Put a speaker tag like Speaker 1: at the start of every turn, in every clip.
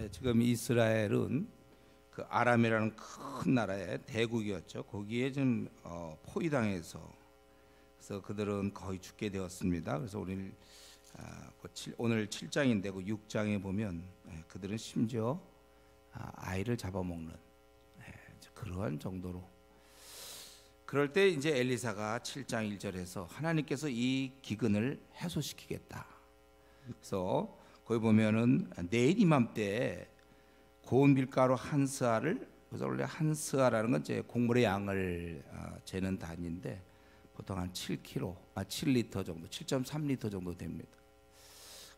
Speaker 1: 지금 이스라엘은 그 아람이라는 큰 나라의 대국이었죠. 거기에 좀 포위당해서 그래서 그들은 거의 죽게 되었습니다. 그래서 오늘 7장인데 그 6장에 보면 그들은 심지어 아이를 잡아먹는 그러한 정도로. 그럴 때 이제 엘리사가 7장 1절에서 하나님께서 이 기근을 해소시키겠다. 그래서 거기 보면은 내일 이맘때 고운 밀가루 한 스아를, 그래서 원래 한 스아라는 건 이제 곡물의 양을 재는 단위인데 보통 한 7리터 정도, 7.3리터 정도 됩니다.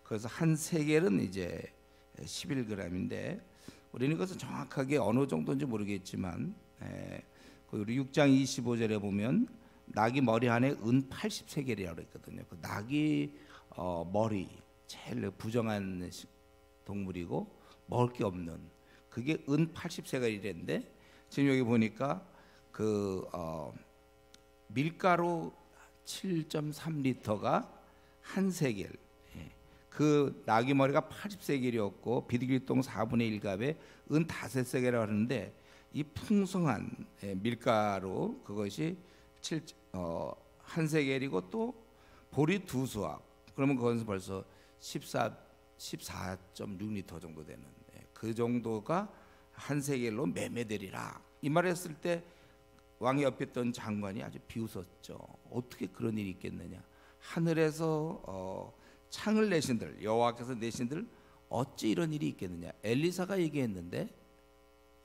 Speaker 1: 그래서 한 세겔은 이제 11g인데 우리는 그것은 정확하게 어느 정도인지 모르겠지만 우리 6장 25절에 보면 나귀 머리 안에 은 80세겔이라고 그랬거든요. 그 나귀 머리 제일 부정한 동물이고 먹을 게 없는 그게 은 80세겔이랬는데 지금 여기 보니까 그 밀가루 7.3리터가 한 세겔, 그 나귀 머리가 80세겔이었고 비둘기똥 4분의 1갑에 은 5세겔이라고 하는데 이 풍성한 밀가루 그것이 한 세겔이고 또 보리 두 수확, 그러면 그것은 벌써 14.6리터 정도 되는 그 정도가 한 세겔로 매매되리라. 이 말을 했을 때 왕이 옆에 있던 장관이 아주 비웃었죠. 어떻게 그런 일이 있겠느냐. 하늘에서 창을 내신들, 여호와께서 내신들 어찌 이런 일이 있겠느냐. 엘리사가 얘기했는데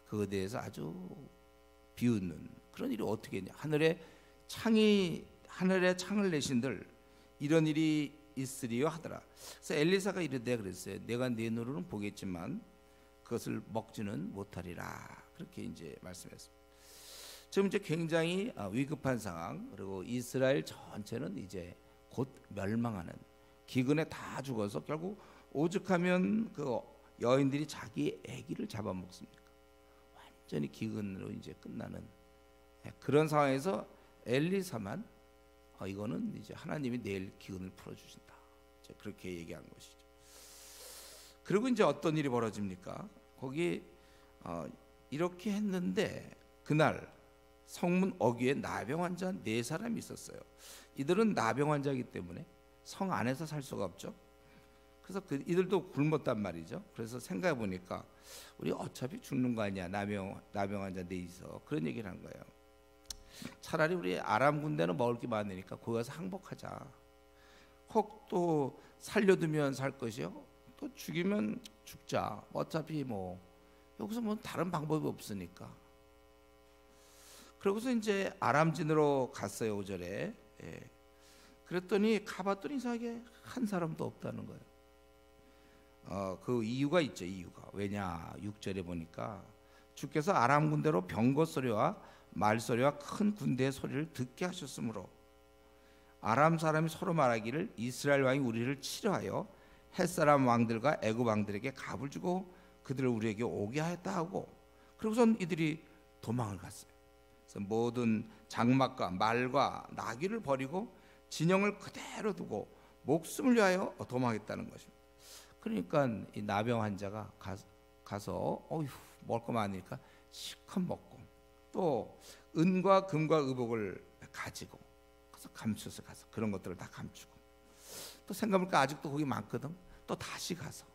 Speaker 1: 그거에 대해서 아주 비웃는 그런 일이 어떻게 있냐. 하늘에 창을 내신들 이런 일이 있으리요 하더라. 그래서 엘리사가 이르되 그랬어요. 내가 네 눈으로는 보겠지만 그것을 먹지는 못하리라. 그렇게 이제 말씀했습니다. 지금 이제 굉장히 위급한 상황, 그리고 이스라엘 전체는 이제 곧 멸망하는, 기근에 다 죽어서 결국 오죽하면 그 여인들이 자기 아기를 잡아먹습니까? 완전히 기근으로 이제 끝나는 그런 상황에서 엘리사만 이거는 이제 하나님이 내일 기근을 풀어주신다, 그렇게 얘기한 것이죠. 그리고 이제 어떤 일이 벌어집니까? 거기 이렇게 했는데 그날 성문 어귀에 나병 환자 4사람이 있었어요. 이들은 나병 환자이기 때문에 성 안에서 살 수가 없죠. 그래서 이들도 굶었단 말이죠. 그래서 생각해 보니까 우리 어차피 죽는 거 아니야, 나병 환자 4이서 그런 얘기를 한 거예요. 차라리 우리 아람 군대는 먹을 게 많으니까 거기 가서 항복하자. 혹 또 살려두면 살 것이요, 또 죽이면 죽자. 어차피 뭐 여기서 뭐 다른 방법이 없으니까. 그러고서 이제 아람진으로 갔어요. 5절에. 그랬더니 가봤더니 이상하게 한 사람도 없다는 거예요. 그 이유가 있죠. 이유가 왜냐, 6절에 보니까 주께서 아람 군대로 병거 소리와 말 소리와 큰 군대의 소리를 듣게 하셨으므로 아람 사람이 서로 말하기를 이스라엘 왕이 우리를 치려하여 햇사람 왕들과 애굽 왕들에게 갑을 주고 그들을 우리에게 오게 하였다 하고, 그러고선 이들이 도망을 갔어요. 그래서 모든 장막과 말과 나귀를 버리고 진영을 그대로 두고 목숨을 위하여 도망했다는 것입니다. 그러니까 이 나병 환자가 가서 먹을 거 많으니까 실컷 먹고 또 은과 금과 의복을 가지고 그래서 감추어서 가서 그런 것들을 다 감추고, 또 생각해보니까 아직도 거기 많거든. 또 다시 가서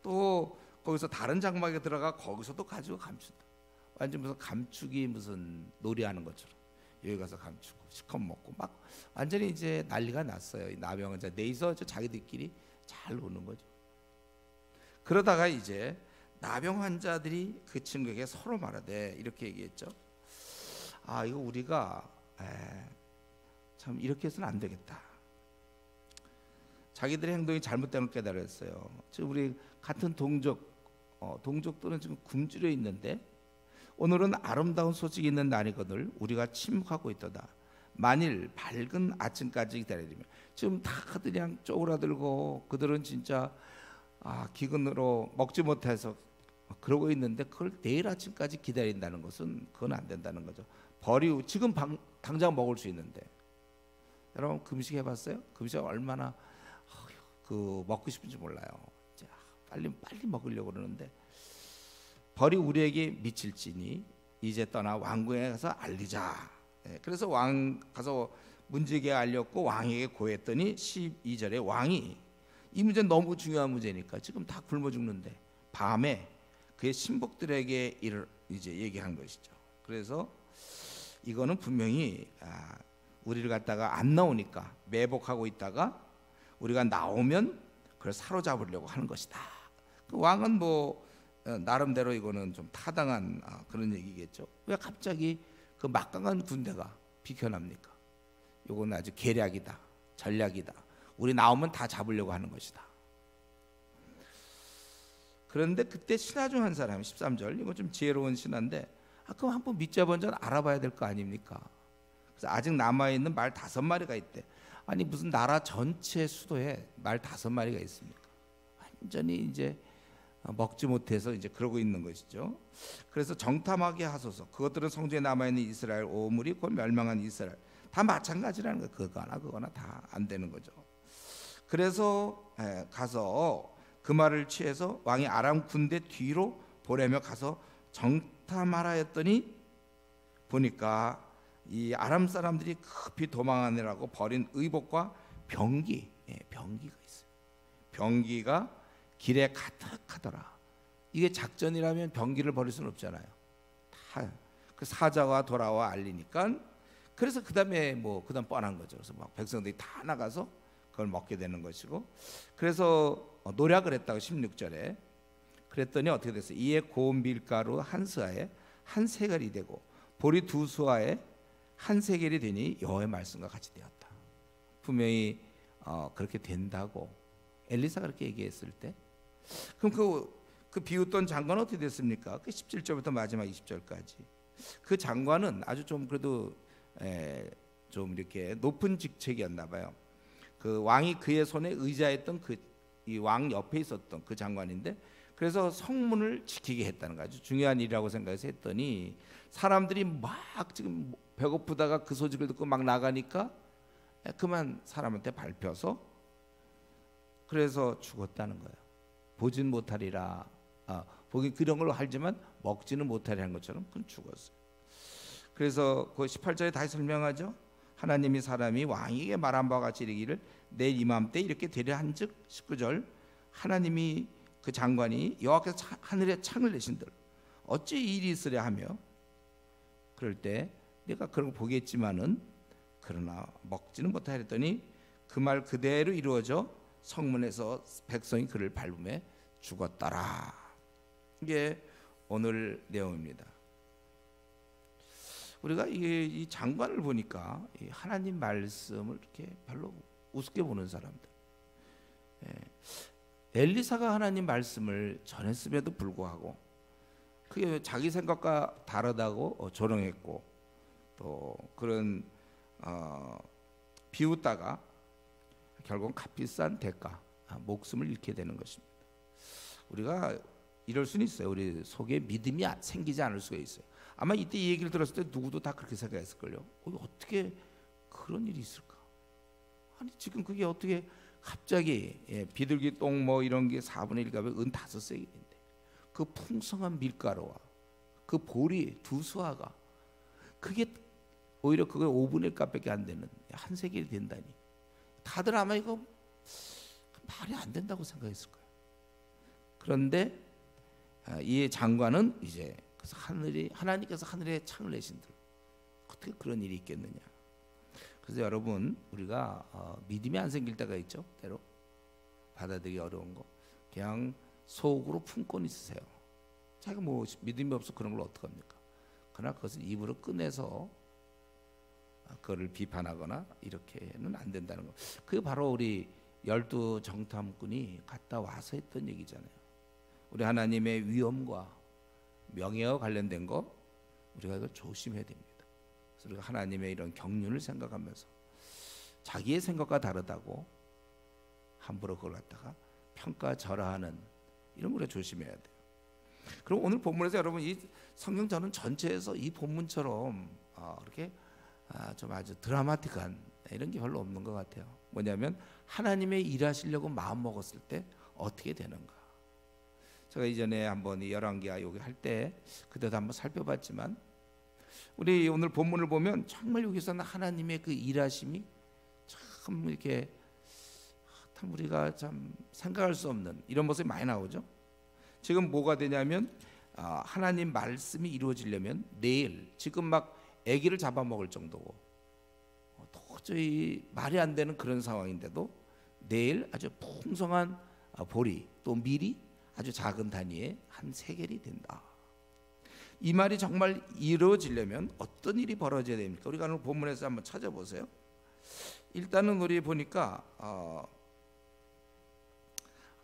Speaker 1: 또 거기서 다른 장막에 들어가 거기서도 가지고 감춘다. 완전 무슨 감추기 무슨 놀이하는 것처럼 여기 가서 감추고 실컷 먹고 막 완전히 이제 난리가 났어요. 이 나병 환자 네이서 자기들끼리 잘 노는 거죠. 그러다가 이제 나병 환자들이 그 친구에게 서로 말하되 이렇게 얘기했죠. 이거 우리가 참 이렇게 해서는 안 되겠다. 자기들의 행동이 잘못된 걸 깨달았어요. 지금 우리 같은 동족들은 지금 굶주려 있는데 오늘은 아름다운 소식이 있는 날이거늘 우리가 침묵하고 있도다. 만일 밝은 아침까지 기다리면, 지금 다 그냥 쪼그라들고 그들은 진짜 기근으로 먹지 못해서 그러고 있는데 그걸 내일 아침까지 기다린다는 것은 그건 안 된다는 거죠. 버리고 지금 당장 먹을 수 있는데. 여러분 금식 해봤어요? 금식 얼마나 그 먹고 싶은지 몰라요. 빨리 먹으려고 그러는데 벌이 우리에게 미칠지니 이제 떠나 왕궁에 가서 알리자. 그래서 왕 가서 문지기에 알렸고 왕에게 고했더니 12절에 왕이 이 문제는 너무 중요한 문제니까 지금 다 굶어 죽는데 밤에 그의 신복들에게 이제 얘기한 것이죠. 그래서 이거는 분명히 우리를 갖다가 안 나오니까 매복하고 있다가 우리가 나오면 그걸 사로잡으려고 하는 것이다. 그 왕은 뭐 나름대로 이거는 좀 타당한 그런 얘기겠죠. 왜 갑자기 그 막강한 군대가 비켜납니까? 이건 아주 계략이다, 전략이다. 우리 나오면 다 잡으려고 하는 것이다. 그런데 그때 신하 중 한 사람 13절 이거 좀 지혜로운 신하인데 그럼 한번 믿자 먼저 알아봐야 될 거 아닙니까? 그래서 아직 남아있는 말 5마리가 있대. 아니 무슨 나라 전체 수도에 말 5마리가 있습니까? 완전히 이제 먹지 못해서 이제 그러고 있는 것이죠. 그래서 정탐하게 하소서. 그것들은 성중에 남아있는 이스라엘 오물이 곧 멸망한 이스라엘 다 마찬가지라는 거예요. 그거나 다 안 되는 거죠. 그래서 가서 그 말을 취해서 왕이 아람 군대 뒤로 보내며 가서 정탐하라 했더니 보니까 이 아람 사람들이 급히 도망하느라고 버린 의복과 병기가 있어요. 병기가 길에 가득하더라. 이게 작전이라면 병기를 버릴 수는 없잖아요. 다 그 사자가 돌아와 알리니까 그래서 그다음에 그다음 뻔한 거죠. 그래서 막 백성들이 다 나가서 그걸 먹게 되는 것이고 그래서 노략을 했다고 16절에 그랬더니 어떻게 됐어요? 이에 고운 밀가루 한 스아에 한 세겔이 되고 보리 2수아에 한 세겔이 되니 여호와의 말씀과 같이 되었다. 분명히 그렇게 된다고 엘리사가 그렇게 얘기했을 때 그럼 그 비웃던 장관은 어떻게 됐습니까? 그 17절부터 마지막 20절까지 그 장관은 아주 좀 그래도 좀 이렇게 높은 직책이었나 봐요. 그 왕이 그의 손에 의지했던 이 왕 옆에 있었던 그 장관인데 그래서 성문을 지키게 했다는 거 아주 중요한 일이라고 생각해서 했더니 사람들이 막 지금 배고프다가 그 소식을 듣고 막 나가니까 그만 사람한테 밟혀서 그래서 죽었다는 거예요. 보진 못하리라. 보긴 그런 걸 알지만 먹지는 못하리라는 것처럼 그건 죽었어요. 그래서 그 18절에 다시 설명하죠. 하나님이 사람이 왕에게 말한 바와 같이 이르기를 내일 이맘때 이렇게 되려 한즉 19절 하나님이 그 장관이 여호와께서 하늘에 창을 내신들 어찌 일이 있으랴 하며 그럴 때 내가 그런 거 보겠지만은 그러나 먹지는 못하리라 했더니 그 말 그대로 이루어져 성문에서 백성이 그를 밟음에 죽었더라. 이게 오늘 내용입니다. 우리가 이 장관을 보니까 이 하나님 말씀을 이렇게 별로 우습게 보는 사람들. 엘리사가 하나님 말씀을 전했음에도 불구하고 그게 자기 생각과 다르다고 조롱했고 또 그런 비웃다가 결국 값비싼 대가 목숨을 잃게 되는 것입니다. 우리가 이럴 수는 있어요. 우리 속에 믿음이 생기지 않을 수가 있어요. 아마 이때 이 얘기를 들었을 때 누구도 다 그렇게 생각했을걸요. 어떻게 그런 일이 있을까? 아니 지금 그게 어떻게 갑자기 비둘기 똥 이런 게 4분의 1 값에 은 5세겔인데 그 풍성한 밀가루와 그 보리 2수아가 그게 오히려 그게 5분의 1 값밖에 안 되는 한 세겔이 된다니 다들 아마 이거 말이 안 된다고 생각했을 거예요. 그런데 이 장관은 이제 그래서 하나님께서 하늘에 창을 내신들 어떻게 그런 일이 있겠느냐. 그래서 여러분 우리가 믿음이 안 생길 때가 있죠. 때로 받아들이기 어려운 거 그냥 속으로 품고 있으세요. 자기가 믿음이 없어 그런 걸 어떡합니까? 그러나 그것을 입으로 꺼내서 그거를 비판하거나 이렇게는 안 된다는 거. 그게 바로 우리 12 정탐꾼이 갔다 와서 했던 얘기잖아요. 우리 하나님의 위엄과 명예와 관련된 거 우리가 이거 조심해야 됩니다. 그래서 우리가 하나님의 이런 경륜을 생각하면서 자기의 생각과 다르다고 함부로 그걸 갖다가 평가절하하는 이런 걸 조심해야 돼요. 그럼 오늘 본문에서 여러분 이 성경 저는 전체에서 이 본문처럼 이렇게 좀 아주 드라마틱한 이런 게 별로 없는 것 같아요. 뭐냐면 하나님의 일하시려고 마음 먹었을 때 어떻게 되는가. 제가 이전에 한번 이 열왕기하 여기 할 때 그때도 한번 살펴봤지만 우리 오늘 본문을 보면 정말 여기서는 하나님의 그 일하심이 참 이렇게 참 우리가 참 생각할 수 없는 이런 모습이 많이 나오죠. 지금 뭐가 되냐면 하나님 말씀이 이루어지려면 내일 지금 막 아기를 잡아먹을 정도고 도저히 말이 안 되는 그런 상황인데도 내일 아주 풍성한 보리 또 밀이 아주 작은 단위의 한 세겔이 된다. 이 말이 정말 이루어지려면 어떤 일이 벌어져야 됩니까? 우리가 오늘 본문에서 한번 찾아보세요. 일단은 우리 보니까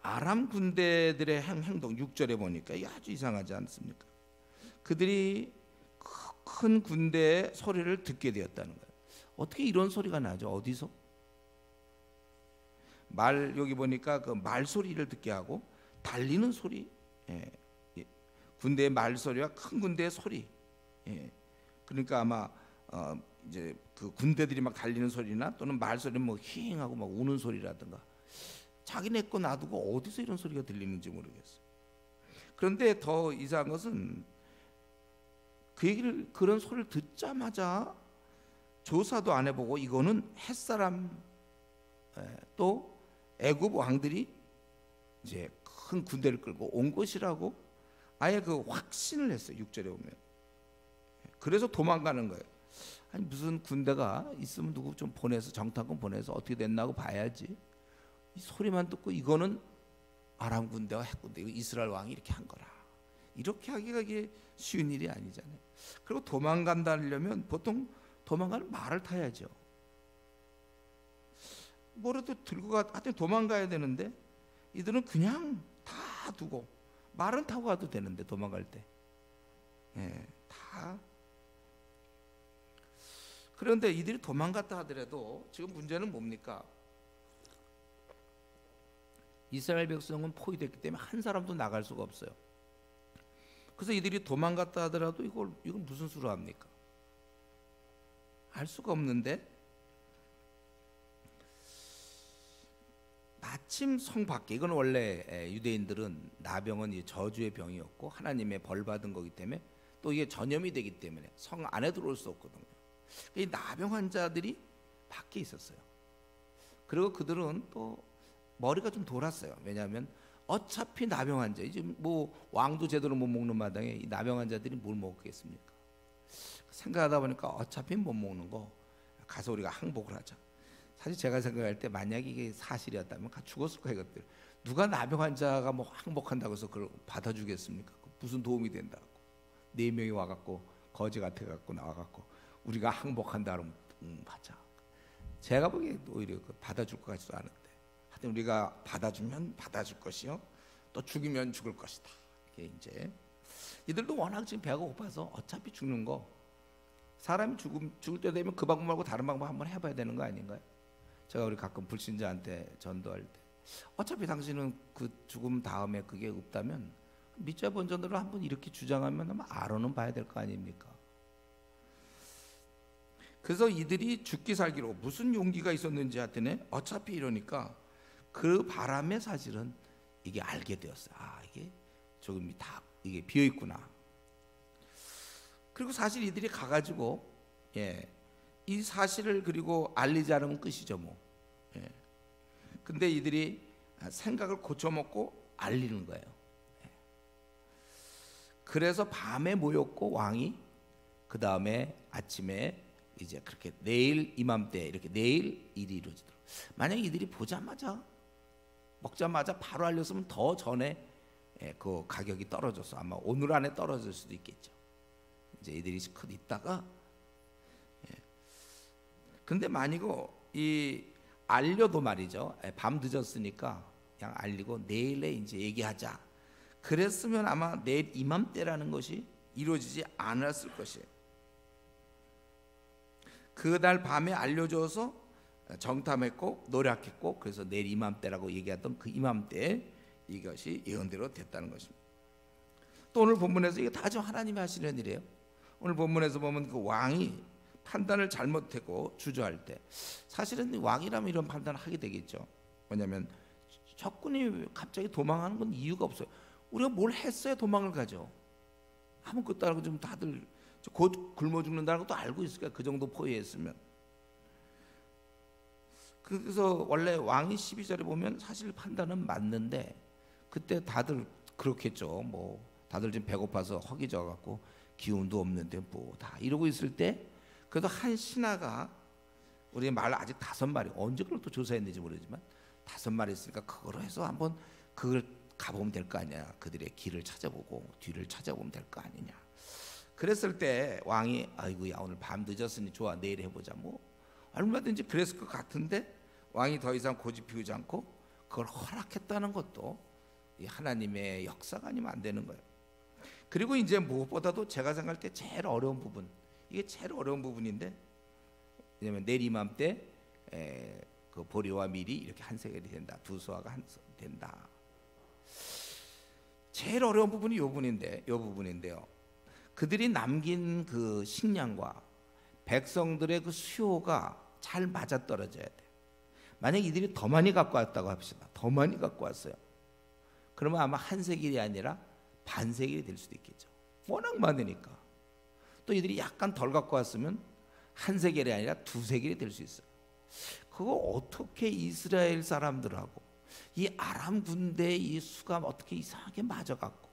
Speaker 1: 아람 군대들의 행동 6절에 보니까 이게 아주 이상하지 않습니까? 그들이 큰 군대의 소리를 듣게 되었다는 거예요. 어떻게 이런 소리가 나죠? 어디서? 여기 보니까 그 말소리를 듣게 하고 달리는 소리, 군대의 말소리와 큰 군대의 소리. 그러니까 아마 이제 그 군대들이 막 달리는 소리나 또는 말소리는 뭐 히잉하고 막 우는 소리라든가 자기네 거 놔두고 어디서 이런 소리가 들리는지 모르겠어요. 그런데 더 이상한 것은 그런 소리를 듣자마자 조사도 안 해보고 이거는 햇사람 또 애굽 왕들이 이제 큰 군대를 끌고 온 것이라고 아예 그 확신을 했어요. 6절에 보면. 그래서 도망가는 거예요. 아니 무슨 군대가 있으면 누구 좀 보내서 정탐꾼 보내서 어떻게 됐나고 봐야지. 이 소리만 듣고 이거는 아람 군대와 핵군대, 이거 이스라엘 왕이 이렇게 한 거라. 이렇게 하기가 이게 쉬운 일이 아니잖아요. 그리고 도망간다려면 보통 도망가는 말을 타야죠. 뭐라도 들고 하여튼 도망가야 되는데 이들은 그냥 다 두고 말은 타고 가도 되는데 도망갈 때 다. 그런데 이들이 도망갔다 하더라도 지금 문제는 뭡니까? 이스라엘 백성은 포위됐기 때문에 한 사람도 나갈 수가 없어요. 그래서 이들이 도망갔다 하더라도 이걸 무슨 수로 합니까? 알 수가 없는데 마침 성 밖에, 이건 원래 유대인들은 나병은 저주의 병이었고 하나님의 벌 받은 거기 때문에 또 이게 전염이 되기 때문에 성 안에 들어올 수 없거든요. 이 나병 환자들이 밖에 있었어요. 그리고 그들은 또 머리가 좀 돌았어요. 왜냐하면 어차피 나병 환자, 이제 뭐 왕도 제대로 못 먹는 마당에 이 나병 환자들이 뭘 먹겠습니까? 생각하다 보니까 어차피 못 먹는 거 가서 우리가 항복을 하자. 사실 제가 생각할 때 만약에 이게 사실이었다면 죽었을 거예요. 이것들 누가 나병 환자가 뭐 항복한다고 해서 그걸 받아주겠습니까? 무슨 도움이 된다고 4명이 와갖고 거지 같아갖고 나와갖고 우리가 항복한다 그러면 맞아. 제가 보기에 오히려 받아줄 것 같지도 않은데 하여튼 우리가 받아주면 받아줄 것이요 또 죽이면 죽을 것이다. 이게 이제 이들도 워낙 지금 배가 고파서 어차피 죽는 거 사람이 죽을 때 되면 그 방법 말고 다른 방법 한번 해봐야 되는 거 아닌가요? 제가 우리 가끔 불신자한테 전도할 때 어차피 당신은 그 죽음 다음에 그게 없다면 믿자 본전으로 한번 이렇게 주장하면 아마 알아는 봐야 될 거 아닙니까? 그래서 이들이 죽기 살기로 무슨 용기가 있었는지 하여튼 어차피 이러니까 그 바람에 사실은 이게 알게 되었어요. 아, 이게 조금 다 이게 비어 있구나. 그리고 사실 이들이 가가지고 이 사실을 그리고 알리지 않으면 끝이죠 뭐. 근데 이들이 생각을 고쳐먹고 알리는 거예요. 그래서 밤에 모였고 왕이 그 다음에 아침에 이제 그렇게 내일 이맘때 이렇게 내일 일이 이루어지도록. 만약 이들이 보자마자 먹자마자 바로 알렸으면 더 전에 그 가격이 떨어져서 아마 오늘 안에 떨어질 수도 있겠죠. 이제 이들이 컷 있다가 근데 만이고 이 알려도 말이죠. 밤 늦었으니까 그냥 알리고 내일에 이제 얘기하자. 그랬으면 아마 내일 이맘때라는 것이 이루어지지 않았을 것이에요. 그날 밤에 알려줘서 정탐했고 노력했고 그래서 내일 이맘때라고 얘기했던 그 이맘때에 이것이 예언대로 됐다는 것입니다. 또 오늘 본문에서 이게 다 지금 하나님이 하시는 일이에요. 오늘 본문에서 보면 그 왕이 판단을 잘못했고 주저할 때 사실은 왕이라면 이런 판단을 하게 되겠죠. 왜냐하면 적군이 갑자기 도망하는 건 이유가 없어요. 우리가 뭘 했어야 도망을 가죠. 아무것도 안 하고 좀 다들 곧 굶어 죽는다는 것도 알고 있을까? 그 정도 포위했으면. 그래서 원래 왕이 12절에 보면 사실 판단은 맞는데 그때 다들 그렇겠죠. 뭐 다들 지금 배고파서 허기져 갖고 기운도 없는데 뭐 다 이러고 있을 때 그래도 한 신하가 우리 말 아직 5마리, 언제 그걸 또 조사했는지 모르지만 5마리 있으니까 그거로 해서 한번 그걸 가보면 될 거 아니야. 그들의 길을 찾아보고 뒤를 찾아보면 될 거 아니냐. 그랬을 때 왕이 아이고야 오늘 밤 늦었으니 좋아 내일 해보자 뭐 얼마든지 그랬을 것 같은데 왕이 더 이상 고집 피우지 않고 그걸 허락했다는 것도 이 하나님의 역사가 아니면 안 되는 거예요. 그리고 이제 무엇보다도 제가 생각할 때 제일 어려운 부분, 이게 제일 어려운 부분인데, 왜냐하면 내리맘 때 그 보리와 밀이 이렇게 한 세겔이 된다, 두 수아가 한 된다. 제일 어려운 부분이 요 부분인데요. 그들이 남긴 그 식량과 백성들의 그 수요가 잘 맞아떨어져야 돼. 만약 이들이 더 많이 갖고 왔다고 합시다. 더 많이 갖고 왔어요. 그러면 아마 한 세겔이 아니라 반 세겔이 될 수도 있겠죠. 워낙 많으니까. 또 이들이 약간 덜 갖고 왔으면 한 세겔이 아니라 두 세겔이 될 수 있어요. 그거 어떻게 이스라엘 사람들하고 이 아람 군대의 이 수가 어떻게 이상하게 맞아갖고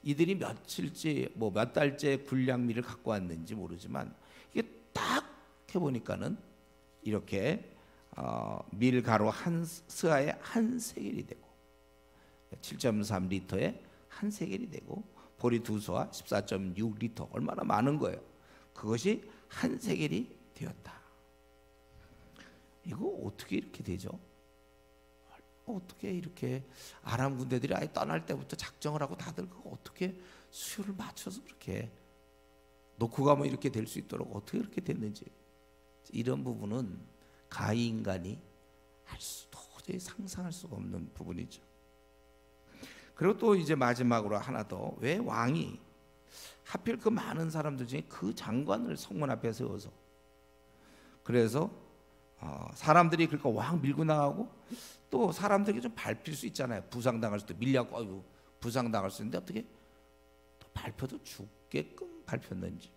Speaker 1: 이들이 며칠째 뭐 몇 달째 군량미를 갖고 왔는지 모르지만 이게 딱 해보니까는 이렇게 밀가루 한 스아에 한 세겔이 되고 7.3리터에 한 세겔이 되고 보리 두 수아 14.6리터 얼마나 많은 거예요. 그것이 한 세겔이 되었다. 이거 어떻게 이렇게 되죠? 어떻게 이렇게 아람 군대들이 아예 떠날 때부터 작정을 하고 다들 그거 어떻게 수요를 맞춰서 그렇게 놓고 가면 이렇게 될 수 있도록 어떻게 그렇게 됐는지 이런 부분은 가히 인간이 도저히 상상할 수가 없는 부분이죠. 그리고 또 이제 마지막으로 하나 더, 왜 왕이 하필 그 많은 사람들 중에 그 장관을 성문 앞에 세워서 그래서 사람들이 그러니까 왕 밀고 나가고 또 사람들이 좀 밟힐 수 있잖아요. 부상당할 수도 밀려고 아이고 부상당할 수 있는데 어떻게 또 밟혀도 죽게끔 밟혔는지.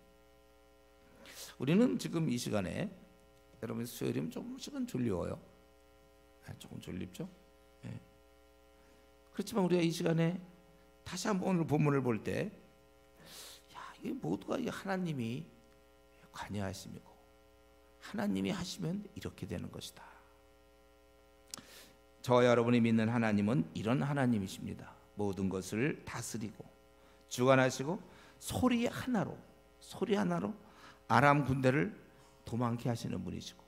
Speaker 1: 우리는 지금 이 시간에 여러분 수요일이면 조금씩은 졸려워요. 조금 졸립죠. 네. 그렇지만 우리가 이 시간에 다시 한번 오늘 본문을 볼 때 이게 모두가 하나님이 관여하심이고 하나님이 하시면 이렇게 되는 것이다. 저와 여러분이 믿는 하나님은 이런 하나님이십니다. 모든 것을 다스리고 주관하시고 소리 하나로 아람 군대를 도망케 하시는 분이시고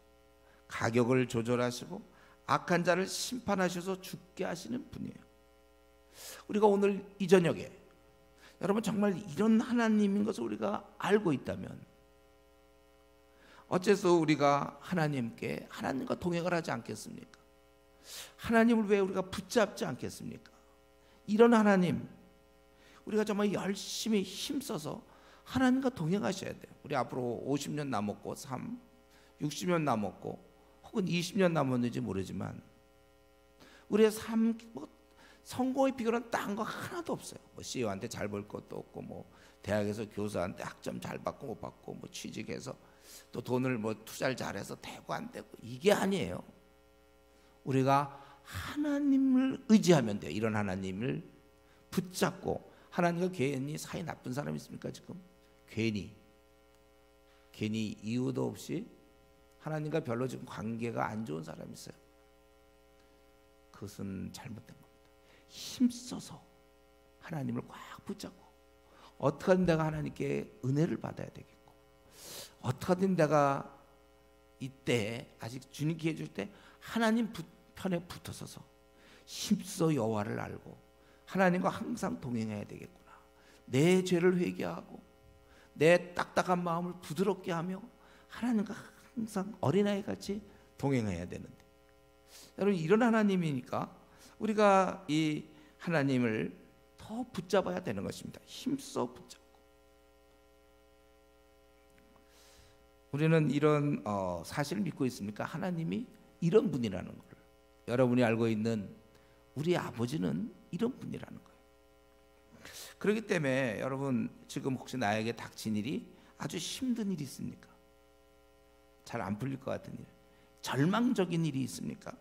Speaker 1: 가격을 조절하시고 악한 자를 심판하셔서 죽게 하시는 분이에요. 우리가 오늘 이 저녁에 여러분 정말 이런 하나님인 것을 우리가 알고 있다면 어째서 우리가 하나님과 동행을 하지 않겠습니까? 하나님을 왜 우리가 붙잡지 않겠습니까? 이런 하나님 우리가 정말 열심히 힘써서 하나님과 동행하셔야 돼요. 우리 앞으로 50년 남았고 60년 남았고 혹은 20년 남았는지 모르지만 우리의 삶 성공의 비결은 딴 거 하나도 없어요. 뭐 CEO한테 잘 벌 것도 없고 뭐 대학에서 교사한테 학점 잘 받고 못 받고 뭐 취직해서 또 돈을 뭐 투자를 잘해서 되고 안 되고 이게 아니에요. 우리가 하나님을 의지하면 돼요. 이런 하나님을 붙잡고 하나님과 괜히 사이 나쁜 사람이 있습니까 지금? 괜히 이유도 없이 하나님과 별로 지금 관계가 안 좋은 사람이 있어요. 그것은 잘못된 겁니다. 힘써서 하나님을 꽉 붙잡고 어떻게 하든 내가 하나님께 은혜를 받아야 되겠고 어떻게 하든 내가 이때 아직 주님께 해줄 때 하나님 편에 붙어서서 힘써 여호와를 알고 하나님과 항상 동행해야 되겠구나. 내 죄를 회개하고 내 딱딱한 마음을 부드럽게 하며 하나님과 항상 어린아이 같이 동행해야 되는데 여러분 이런 하나님이니까 우리가 이 하나님을 더 붙잡아야 되는 것입니다. 힘써 붙잡고 우리는 이런 사실을 믿고 있습니까? 하나님이 이런 분이라는 걸 여러분이 알고 있는 우리 아버지는 이런 분이라는 거예요. 그렇기 때문에 여러분 지금 혹시 나에게 닥친 일이 아주 힘든 일이 있습니까? 잘 안 풀릴 것 같은 일, 절망적인 일이 있습니까?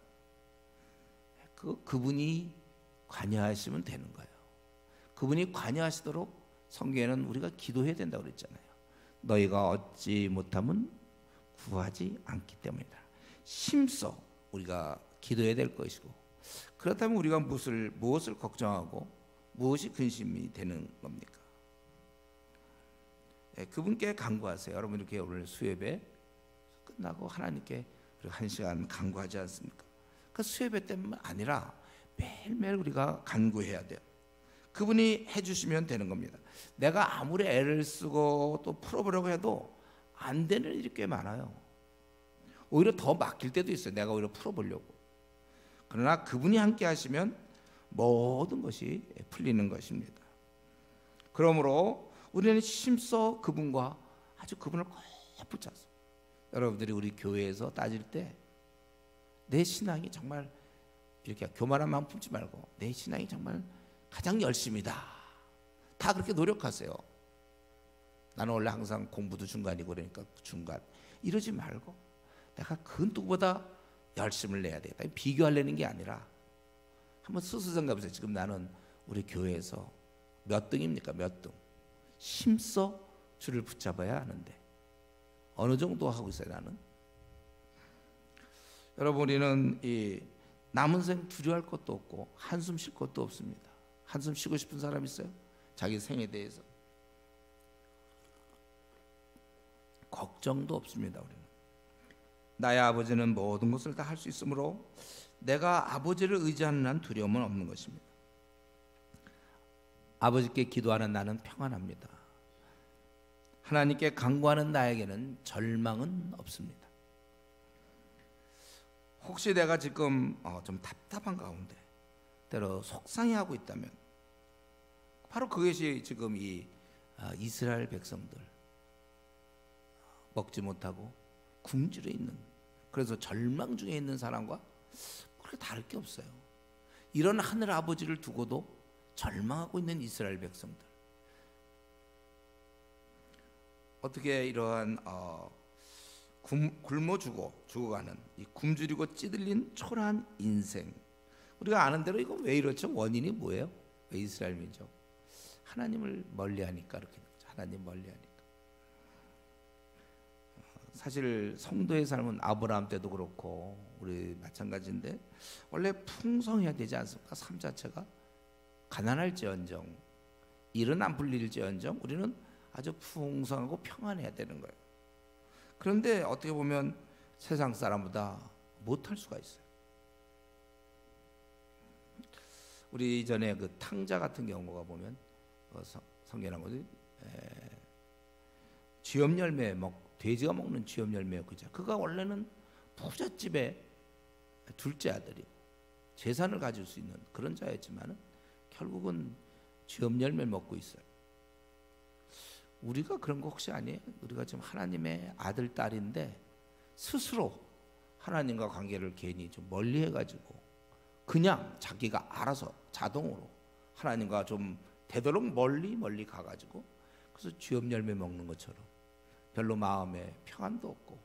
Speaker 1: 그분이 관여하시면 되는 거예요. 그분이 관여하시도록 성경에는 우리가 기도해야 된다고 그랬잖아요. 너희가 얻지 못하면 구하지 않기 때문이다. 힘써 우리가 기도해야 될 것이고, 그렇다면 우리가 무엇을 걱정하고 무엇이 근심이 되는 겁니까? 그분께 간구하세요. 여러분 이렇게 오늘 수요예배 끝나고 하나님께 한 시간 간구하지 않습니까? 그 수요예배 때문에 아니라 매일매일 우리가 간구해야 돼요. 그분이 해주시면 되는 겁니다. 내가 아무리 애를 쓰고 또 풀어보려고 해도 안 되는 일이 꽤 많아요. 오히려 더 막힐 때도 있어요. 내가 오히려 풀어보려고. 그러나 그분이 함께 하시면 모든 것이 풀리는 것입니다. 그러므로 우리는 힘써 그분과 아주 그분을 꼭 붙잡습니다. 여러분들이 우리 교회에서 따질 때 내 신앙이 정말 이렇게 교만한 마음 품지 말고 내 신앙이 정말 가장 열심이다, 다 그렇게 노력하세요. 나는 원래 항상 공부도 중간이고 그러니까 중간, 이러지 말고 내가 그 누구보다 열심을 내야 되겠다, 비교하려는 게 아니라 한번 스스로 생각해보세요. 지금 나는 우리 교회에서 몇 등입니까? 몇 등? 힘써 줄을 붙잡아야 하는데 어느 정도 하고 있어요 나는? 여러분 우리는 이 남은 생 두려워할 것도 없고 한숨 쉴 것도 없습니다. 한숨 쉬고 싶은 사람 있어요? 자기 생에 대해서 걱정도 없습니다. 우리는 나의 아버지는 모든 것을 다 할 수 있으므로 내가 아버지를 의지하는 한 두려움은 없는 것입니다. 아버지께 기도하는 나는 평안합니다. 하나님께 간구하는 나에게는 절망은 없습니다. 혹시 내가 지금 좀 답답한 가운데 때로 속상해하고 있다면 바로 그것이 지금 이 이스라엘 백성들 먹지 못하고 굶주려 있는, 그래서 절망 중에 있는 사람과 그렇게 다를 게 없어요. 이런 하늘 아버지를 두고도 절망하고 있는 이스라엘 백성들, 어떻게 이러한 굶어 죽어가는 이 굶주리고 찌들린 초라한 인생, 우리가 아는 대로 이거 왜 이렇죠? 원인이 뭐예요? 왜 이스라엘 민족? 하나님을 멀리하니까 그렇게 되죠. 하나님 멀리하니까. 사실 성도의 삶은 아브라함 때도 그렇고 우리 마찬가지인데 원래 풍성해야 되지 않습니까? 삶 자체가 가난할지언정 일은 안 풀릴지언정 우리는 아주 풍성하고 평안해야 되는 거예요. 그런데 어떻게 보면 세상 사람보다 못할 수가 있어요. 우리 전에 그 탕자 같은 경우가 보면 성경에 나온 거지, 쥐염 열매 돼지가 먹는 쥐염 열매였죠. 그가 원래는 부잣집의 둘째 아들이고 재산을 가질 수 있는 그런 자였지만 결국은 쥐염 열매를 먹고 있어요. 우리가 그런 거 혹시 아니에요? 우리가 지금 하나님의 아들 딸인데 스스로 하나님과 관계를 괜히 좀 멀리 해가지고 그냥 자기가 알아서 자동으로 하나님과 좀 되도록 멀리 가가지고 그래서 쥐염 열매 먹는 것처럼 별로 마음에 평안도 없고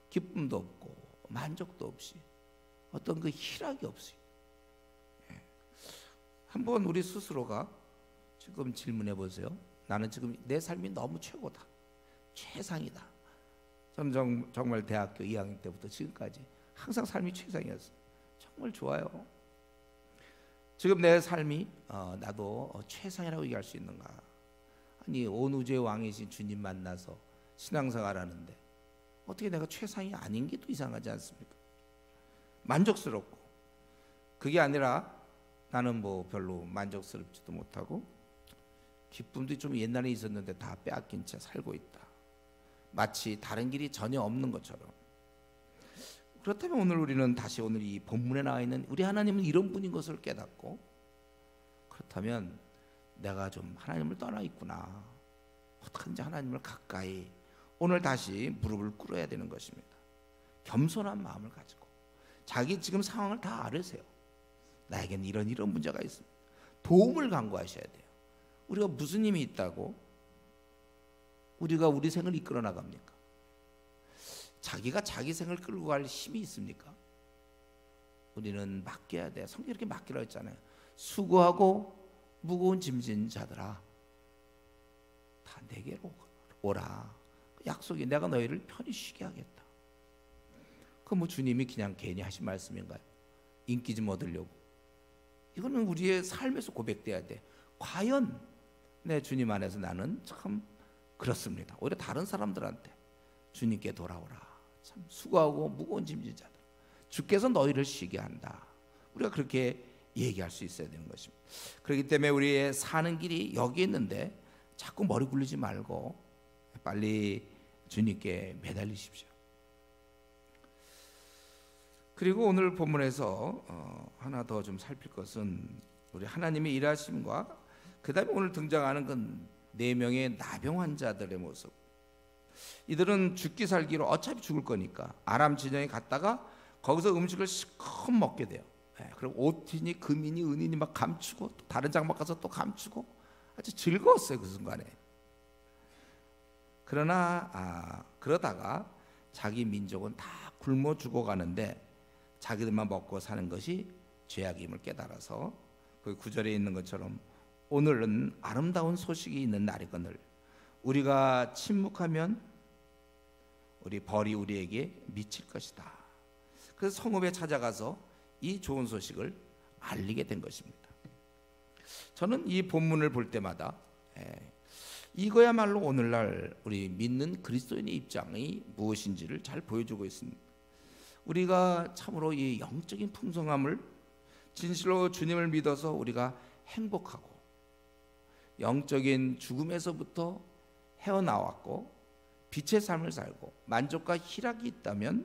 Speaker 1: 기쁨도 없고 만족도 없이 어떤 그 희락이 없이, 한번 우리 스스로가 지금 질문해 보세요. 나는 지금 내 삶이 너무 최고다, 최상이다. 저는 정말 대학교 2학년 때부터 지금까지 항상 삶이 최상이었어요. 정말 좋아요. 지금 내 삶이 나도 최상이라고 얘기할 수 있는가? 아니 온 우주의 왕이신 주님 만나서 신앙생활하는데 어떻게 내가 최상이 아닌 게 또 이상하지 않습니까? 만족스럽고, 그게 아니라 나는 뭐 별로 만족스럽지도 못하고 기쁨도 좀 옛날에 있었는데 다 빼앗긴 채 살고 있다, 마치 다른 길이 전혀 없는 것처럼. 그렇다면 오늘 우리는 다시 오늘 이 본문에 나와 있는 우리 하나님은 이런 분인 것을 깨닫고, 그렇다면 내가 좀 하나님을 떠나 있구나, 어떡하든지 하나님을 가까이 오늘 다시 무릎을 꿇어야 되는 것입니다. 겸손한 마음을 가지고 자기 지금 상황을 다 알으세요. 나에게는 이런 문제가 있습니다. 도움을 간구하셔야 돼요. 우리가 무슨 힘이 있다고 우리가 우리 생을 이끌어 나갑니까? 자기가 자기 생을 끌고 갈 힘이 있습니까? 우리는 맡겨야 돼. 성경이 이렇게 맡기라고 했잖아요. 수고하고 무거운 짐진 자들아 다 내게로 오라. 약속이 내가 너희를 편히 쉬게 하겠다. 그 뭐 주님이 그냥 괜히 하신 말씀인가요? 인기 좀 얻으려고. 이거는 우리의 삶에서 고백돼야 돼. 과연 내 주님 안에서 나는 참 그렇습니다. 오히려 다른 사람들한테 주님께 돌아오라. 참 수고하고 무거운 짐진 자들 주께서 너희를 쉬게 한다. 우리가 그렇게 얘기할 수 있어야 되는 것입니다. 그렇기 때문에 우리의 사는 길이 여기 있는데 자꾸 머리 굴리지 말고 빨리 주님께 매달리십시오. 그리고 오늘 본문에서 하나 더 좀 살필 것은 우리 하나님의 일하심과 그 다음에 오늘 등장하는 그 4명의 나병 환자들의 모습. 이들은 죽기 살기로 어차피 죽을 거니까 아람 진영에 갔다가 거기서 음식을 실컷 먹게 돼요. 그리고 옷이니 금이니 은이니 막 감추고 또 다른 장막 가서 또 감추고 아주 즐거웠어요 그 순간에. 그러나 그러다가 자기 민족은 다 굶어 죽어가는데 자기들만 먹고 사는 것이 죄악임을 깨달아서 그 9절에 있는 것처럼 오늘은 아름다운 소식이 있는 날이거늘 우리가 침묵하면 우리 벌이 우리에게 미칠 것이다. 그래서 성읍에 찾아가서 이 좋은 소식을 알리게 된 것입니다. 저는 이 본문을 볼 때마다 이거야말로 오늘날 우리 믿는 그리스도인의 입장이 무엇인지를 잘 보여주고 있습니다. 우리가 참으로 이 영적인 풍성함을 진실로 주님을 믿어서 우리가 행복하고 영적인 죽음에서부터 헤어나왔고 빛의 삶을 살고 만족과 희락이 있다면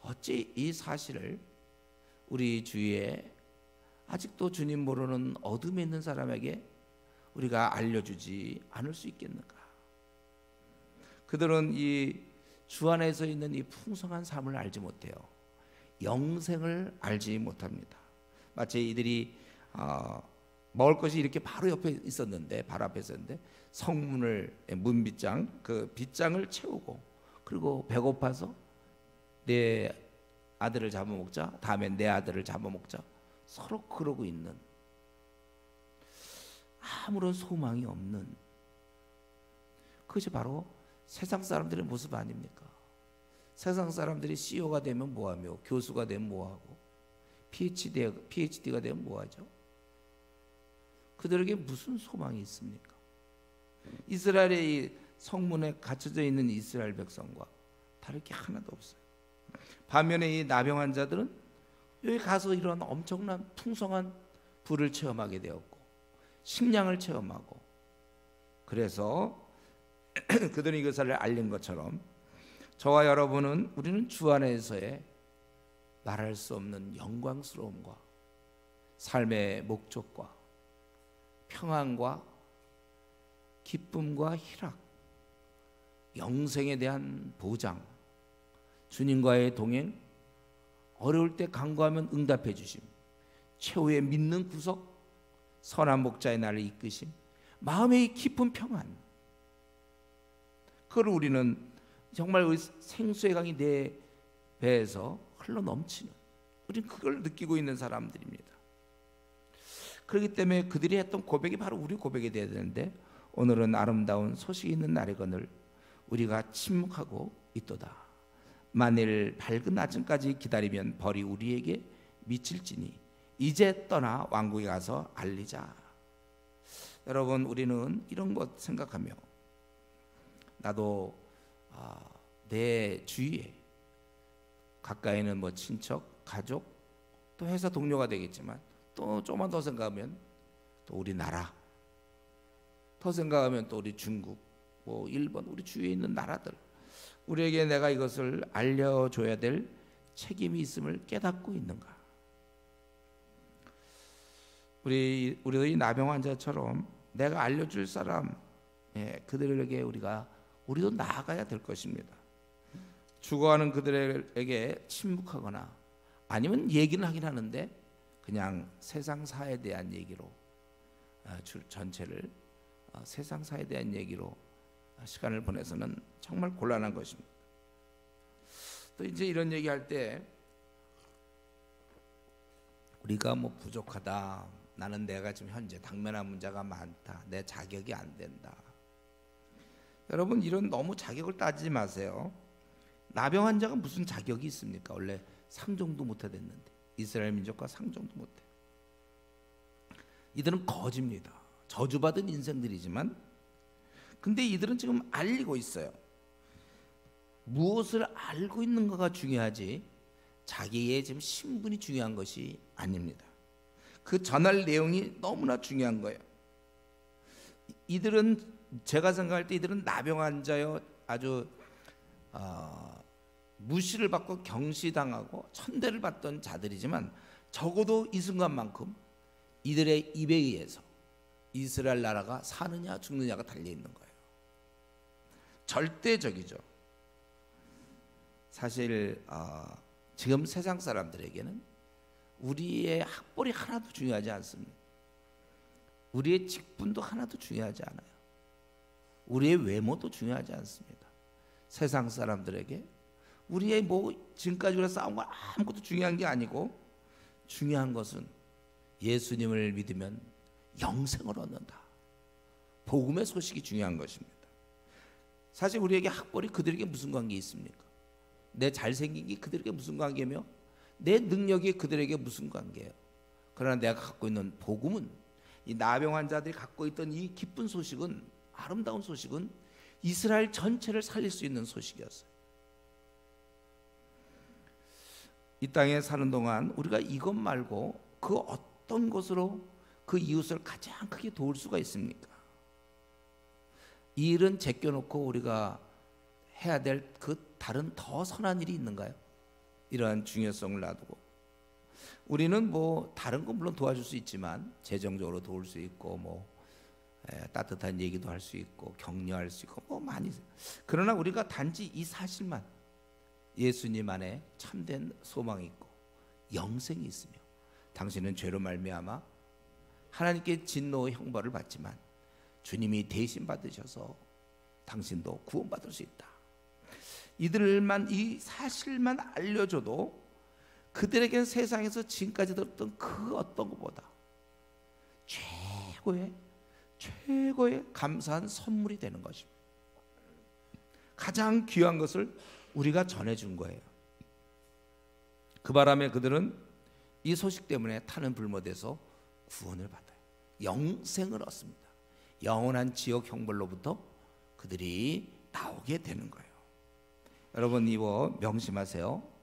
Speaker 1: 어찌 이 사실을 우리 주위에 아직도 주님 모르는 어둠에 있는 사람에게 우리가 알려주지 않을 수 있겠는가? 그들은 이 주 안에서 있는 이 풍성한 삶을 알지 못해요. 영생을 알지 못합니다. 마치 이들이 먹을 것이 이렇게 바로 옆에 있었는데, 바로 앞에 있었는데 성문을 문빗장 그 빗장을 채우고 그리고 배고파서 내 아들을 잡아먹자, 다음엔 내 아들을 잡아먹자, 서로 그러고 있는 아무런 소망이 없는 그것이 바로 세상 사람들의 모습 아닙니까? 세상 사람들이 CEO가 되면 뭐하며 교수가 되면 뭐하고 PhD가 되면 뭐하죠? 그들에게 무슨 소망이 있습니까? 이스라엘의 이 성문에 갇혀져 있는 이스라엘 백성과 다를 게 하나도 없어요. 반면에 이 나병 환자들은 여기 가서 이런 엄청난 풍성한 부를 체험하게 되었고 식량을 체험하고 그래서 그들이 이것을 알린 것처럼 저와 여러분은 우리는 주 안에서의 말할 수 없는 영광스러움과 삶의 목적과 평안과 기쁨과 희락, 영생에 대한 보장, 주님과의 동행, 어려울 때 간구하면 응답해 주심, 최후의 믿는 구석, 선한 목자의 나를 이끄심, 마음의 깊은 평안, 그걸 우리는 정말 우리 생수의 강이 내 배에서 흘러 넘치는, 우리는 그걸 느끼고 있는 사람들입니다. 그렇기 때문에 그들이 했던 고백이 바로 우리 고백이 되어야 되는데 오늘은 아름다운 소식이 있는 날이거늘 우리가 침묵하고 있도다. 만일 밝은 아침까지 기다리면 벌이 우리에게 미칠지니 이제 떠나 왕국에 가서 알리자. 여러분, 우리는 이런 것 생각하며 나도 내 주위에 가까이는 뭐 친척, 가족, 또 회사 동료가 되겠지만 또 조금만 더 생각하면 또 우리나라, 더 생각하면 또 우리 중국, 뭐 일본, 우리 주위에 있는 나라들, 우리에게 내가 이것을 알려줘야 될 책임이 있음을 깨닫고 있는가? 우리도 이 나병 환자처럼 내가 알려줄 사람, 그들에게 우리도 나아가야 될 것입니다. 죽어가는 그들에게 침묵하거나 아니면 얘기는 하긴 하는데 그냥 세상 사에 대한 얘기로 전체를 세상 사에 대한 얘기로 시간을 보내서는 정말 곤란한 것입니다. 또 이제 이런 얘기할 때 우리가 뭐 부족하다, 나는 내가 지금 현재 당면한 문제가 많다, 내 자격이 안 된다. 여러분, 이런 너무 자격을 따지지 마세요. 나병 환자가 무슨 자격이 있습니까? 원래 상종도 못 해댔는데, 이스라엘 민족과 상종도 못 해. 이들은 거지입니다. 저주받은 인생들이지만, 근데 이들은 지금 알리고 있어요. 무엇을 알고 있는가가 중요하지 자기의 지금 신분이 중요한 것이 아닙니다. 그 전할 내용이 너무나 중요한 거예요. 이들은, 제가 생각할 때 이들은 나병 환자여 아주 무시를 받고 경시당하고 천대를 받던 자들이지만, 적어도 이 순간만큼 이들의 입에 의해서 이스라엘 나라가 사느냐 죽느냐가 달려 있는 거예요. 절대적이죠. 사실 지금 세상 사람들에게는 우리의 학벌이 하나도 중요하지 않습니다. 우리의 직분도 하나도 중요하지 않아요. 우리의 외모도 중요하지 않습니다. 세상 사람들에게 우리의 뭐 지금까지 우리가 싸운 건 아무것도 중요한 게 아니고, 중요한 것은 예수님을 믿으면 영생을 얻는다. 복음의 소식이 중요한 것입니다. 사실 우리에게 학벌이 그들에게 무슨 관계 있습니까? 내 잘생긴 게 그들에게 무슨 관계며 내 능력이 그들에게 무슨 관계예요? 그러나 내가 갖고 있는 복음은, 이 나병 환자들이 갖고 있던 이 기쁜 소식은, 아름다운 소식은 이스라엘 전체를 살릴 수 있는 소식이었어요. 이 땅에 사는 동안 우리가 이것 말고 그 어떤 것으로 그 이웃을 가장 크게 도울 수가 있습니까? 이 일은 제껴놓고 우리가 해야 될 그 다른 더 선한 일이 있는가요? 이러한 중요성을 놔두고 우리는 뭐 다른 건 물론 도와줄 수 있지만, 재정적으로 도울 수 있고, 뭐 따뜻한 얘기도 할 수 있고, 격려할 수 있고, 뭐 많이. 그러나 우리가 단지 이 사실만, 예수님 안에 참된 소망이 있고 영생이 있으며, 당신은 죄로 말미암아 하나님께 진노의 형벌을 받지만 주님이 대신 받으셔서 당신도 구원받을 수 있다. 이들만, 이 사실만 알려줘도 그들에게는 세상에서 지금까지 들었던 그 어떤 것보다 최고의 감사한 선물이 되는 것입니다. 가장 귀한 것을 우리가 전해준 거예요. 그 바람에 그들은 이 소식 때문에 타는 불못에서 구원을 받아요. 영생을 얻습니다. 영원한 지옥 형벌로부터 그들이 나오게 되는 거예요. 여러분, 이거 명심하세요.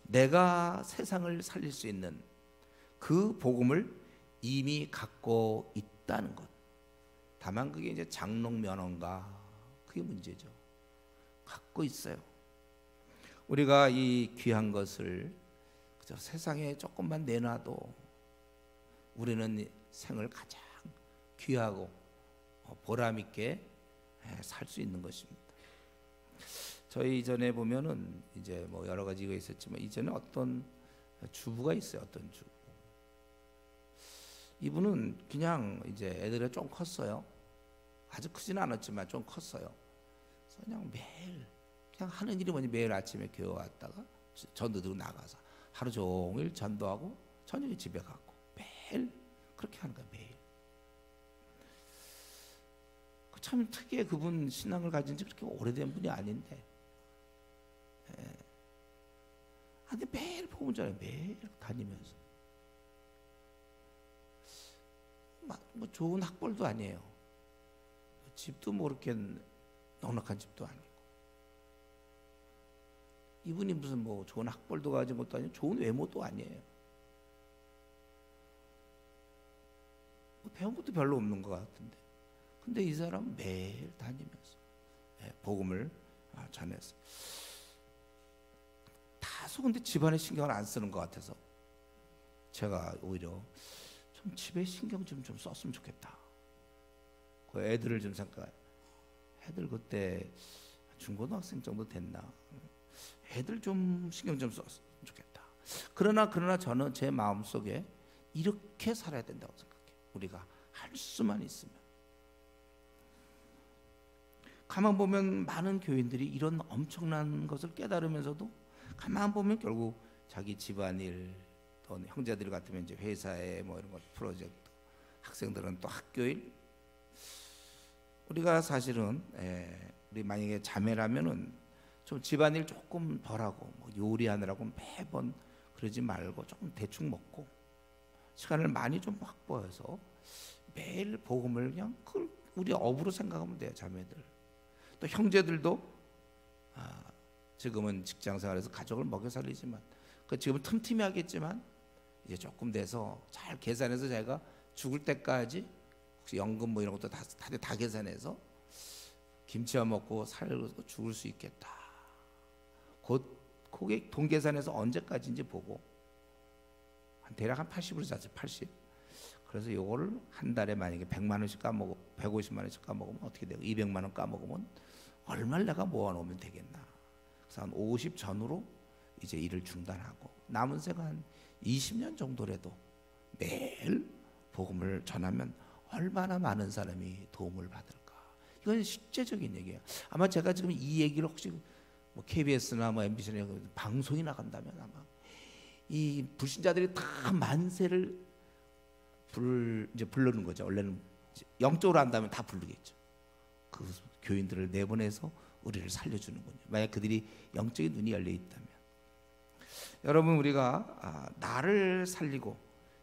Speaker 1: 내가 세상을 살릴 수 있는 그 복음을 이미 갖고 있다는 것. 다만 그게 이제 장롱 면허인가, 그게 문제죠. 갖고 있어요. 우리가 이 귀한 것을 그저 세상에 조금만 내놔도 우리는 생을 가장 귀하고 보람 있게 살 수 있는 것입니다. 저희 이전에 보면은 이제 뭐 여러 가지가 있었지만, 이전에 어떤 주부가 있어요. 어떤 주부. 이분은 그냥 이제 애들이 좀 컸어요. 아주 크지는 않았지만 좀 컸어요. 그래서 그냥 매일 그냥 하는 일이 뭐니, 매일 아침에 교회 왔다가 전도 들고 나가서 하루 종일 전도하고 저녁에 집에 가고, 매일 그렇게 하는 거예요. 매일. 참 특이해. 그분 신앙을 가진 지 그렇게 오래된 분이 아닌데, 근데 매일 복음 전해, 매일 다니면서. 뭐 좋은 학벌도 아니에요. 집도 뭐 그렇게 넉넉한 집도 아니고. 이분이 무슨 뭐 좋은 학벌도 가진 것도 아니고 좋은 외모도 아니에요. 뭐 배운 것도 별로 없는 것 같은데, 근데 이 사람 매일 다니면서 복음을 전해서. 다소 근데 집안에 신경을 안 쓰는 것 같아서 제가 오히려 좀 집에 신경 좀 썼으면 좋겠다. 그 애들을 좀 생각해. 애들 그때 중고등학생 정도 됐나? 애들 좀 신경 좀 썼으면 좋겠다. 그러나 저는 제 마음속에 이렇게 살아야 된다고 생각해요. 우리가 할 수만 있으면 가만 보면 많은 교인들이 이런 엄청난 것을 깨달으면서도 가만 보면 결국 자기 집안일, 또 형제들 같으면 이제 회사에 뭐 이런 것 프로젝트, 학생들은 또 학교일. 우리가 사실은 우리 만약에 자매라면은 좀 집안일 조금 덜하고 뭐 요리하느라고 매번 그러지 말고 조금 대충 먹고 시간을 많이 좀 확보해서 매일 복음을 그냥 우리 업으로 생각하면 돼요. 자매들 또 형제들도 지금은 직장생활에서 가족을 먹여 살리지만 지금은 틈틈이 하겠지만 이제 조금 돼서 잘 계산해서 자기가 죽을 때까지 혹시 연금 뭐 이런 것도 다 계산해서 김치만 먹고 살고 죽을 수 있겠다. 곧 그게 돈 계산해서 언제까지인지 보고 대략 한 80으로 잡죠. 80. 그래서 요거를 한 달에 만약에 100만 원씩 까먹고 150만 원씩 까먹으면 어떻게 돼요? 200만 원 까먹으면 얼마를 내가 모아놓으면 되겠나? 그래서 한 50 전후로 이제 일을 중단하고 남은 생은 한 20년 정도라도 매일 복음을 전하면 얼마나 많은 사람이 도움을 받을까? 이건 실제적인 얘기예요. 아마 제가 지금 이 얘기를 혹시 뭐 KBS나 뭐 MBC나 방송이 나간다면 아마 이 불신자들이 다 만세를 이제 부르는 거죠. 원래는 영적으로 한다면 다 부르겠죠. 그 교인들을 내보내서 우리를 살려주는군요. 만약 그들이 영적인 눈이 열려 있다면. 여러분 우리가 나를 살리고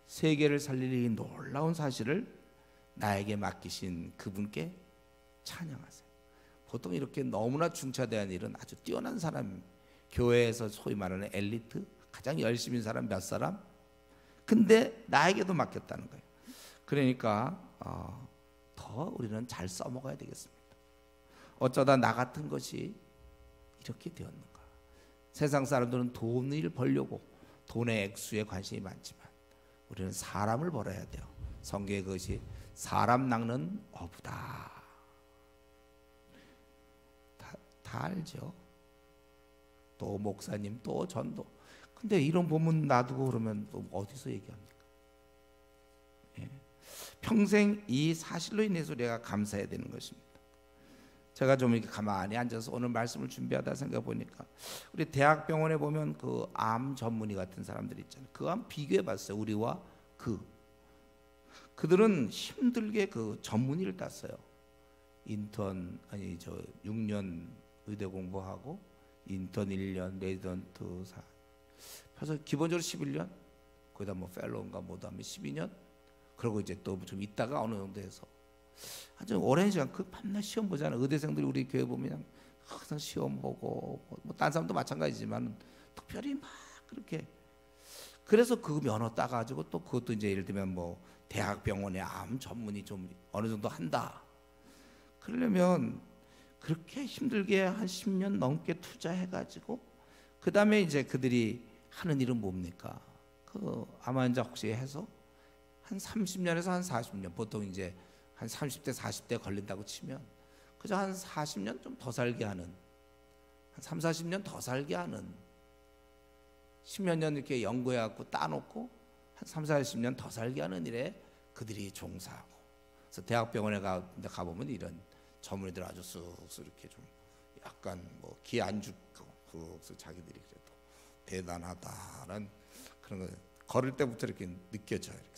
Speaker 1: 세계를 살릴 이 놀라운 사실을 나에게 맡기신 그분께 찬양하세요. 보통 이렇게 너무나 중차대한 일은 아주 뛰어난 사람, 교회에서 소위 말하는 엘리트, 가장 열심인 사람 몇 사람, 근데 나에게도 맡겼다는 거예요. 그러니까 더 우리는 잘 써먹어야 되겠습니다. 어쩌다 나 같은 것이 이렇게 되었는가. 세상 사람들은 돈을 벌려고 돈의 액수에 관심이 많지만 우리는 사람을 벌어야 돼요. 성경에 그것이 사람 낚는 어부다. 다 알죠. 또 목사님, 또 전도. 근데 이런 본문 놔두고 그러면 또 어디서 얘기합니까? 예. 평생 이 사실로 인해서 우리가 감사해야 되는 것입니다. 제가 좀 이렇게 가만히 앉아서 오늘 말씀을 준비하다 생각해 보니까 우리 대학병원에 보면 그 암 전문의 같은 사람들 있잖아요. 그 암 비교해 봤어요. 우리와 그들은 힘들게 그 전문의를 땄어요. 인턴 6년 의대 공부하고 인턴 1년, 레지던트 4. 그래서 기본적으로 11년, 거기다 뭐 펠로우인가 뭐도 하면 12년. 그리고 이제 또 좀 있다가 어느 정도 해서 아주 오랜 시간 그 밤낮 시험 보잖아요. 의대생들이 우리 교회 보면 항상 시험 보고 뭐 딴 사람도 마찬가지지만 특별히 막 그렇게 그래서 그 면허 따가지고 또 그것도 이제 예를 들면 뭐 대학병원의 암 전문의 좀 어느 정도 한다. 그러려면 그렇게 힘들게 한 10년 넘게 투자해가지고 그 다음에 이제 그들이 하는 일은 뭡니까? 그 암 환자 혹시 해서 한 30년에서 한 40년 보통 이제 한 30대 40대 걸린다고 치면 그저 한 40년 좀 더 살게 하는 한 3, 40년 더 살게 하는 10몇 년 이렇게 연구해갖고 따놓고 한 3, 40년 더 살게 하는 일에 그들이 종사하고 그래서 대학병원에 가보면 이런 전문의들 아주 쑥쑥 이렇게 좀 약간 뭐 기 안 죽고 쑥쑥 자기들이 그래도 대단하다라는 그런 거 걸을 때부터 이렇게 느껴져요. 이렇게.